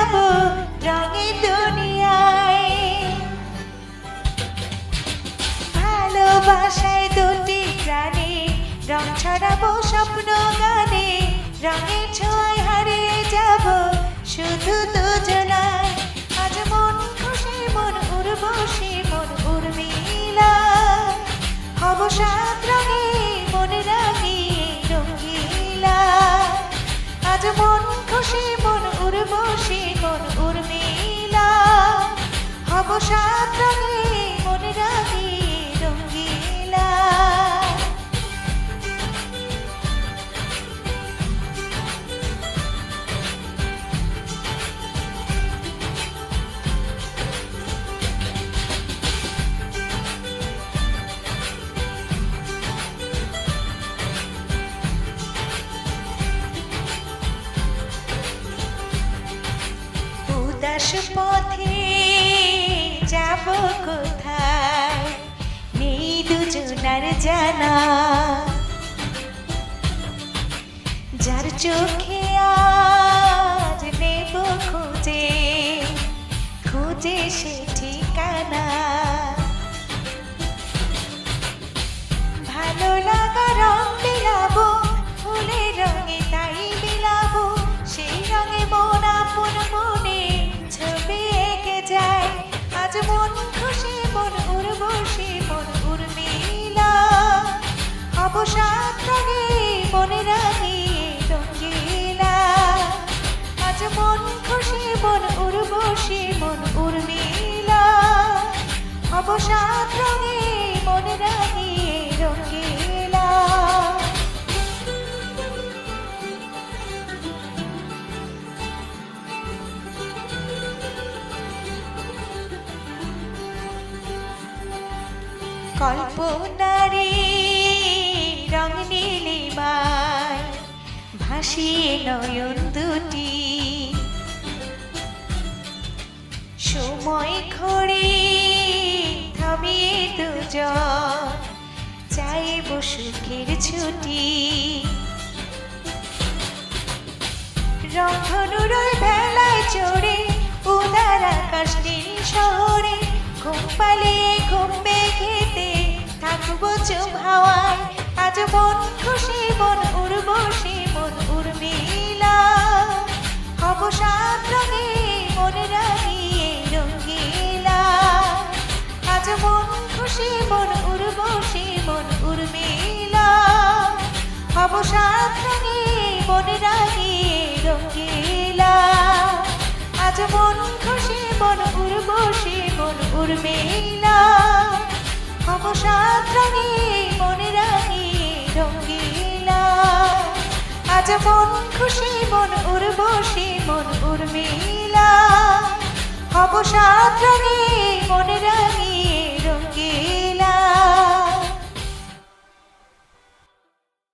ছড়াবো রঙের দুনিয়ায়। ভালোবাসায় দুটি প্রাণে রং ছড়াবো স্বপ্ন গানে, রঙের ছোঁয়ায় হারিয়ে যাব শুধু দুজনায়। আজ মন খুশি মন উর্বশী মন উর্মিলা, হব সাত রঙে মন রাঙিয়ে রঙিলা। আজ মন খুশি মন উর্বশী মন উর্মিলা, হব সাত রঙে মন রাঙিয়ে রঙিলা। উদাস পথে যাব কোথায় নেই দুজনার জানা, যার চোখে আজ নেব খুঁজে খুঁজে সে ঠিকানা। ভালো লাগা রং বিলাবো ফুলের রঙে তাই বিলাবো, সেই রঙে মন আপন মনে ছবি এঁকে যায়। আজ মন খুশি মন উর্বশী মন উর্মিলা, হব সাত রঙে মন রাঙিয়ে রঙিলা। আজ মন খুশি মন উর্বশী মন উর্মিলা, হব সাত রঙে মন রাঙিয়ে রঙিলা। কল্পনারে রং নীলিমায় ভাসিয়ে নয়ন দুটি, সময় ঘড়ি থামিয়ে দুজন চাইব সুখের ছুটি। রংধনুর ভেলায় চড়ে উদার আকাশ নীল শহরে, ঘুম পালিয়ে ঘুম খেতে থাকবো চুম হাওয়ায়। আজ মন খুশি মন উর্বশী মন উর্মিলা, হব সাত রঙে মন রাঙিয়ে রঙিলা। আজ মন খুশি মন উর্বশী মন উর্মিলা, হব সাত রঙে মন রাঙিয়ে রঙিলা। আজ মন খুশি মন উর্বশী মন উর্মিলা, হব সাত রঙে মন রাঙিয়ে রঙিলা। আজ মন খুশি মন উর্বশী মন উর্মিলা, হব সাত রঙে মন রাঙিয়ে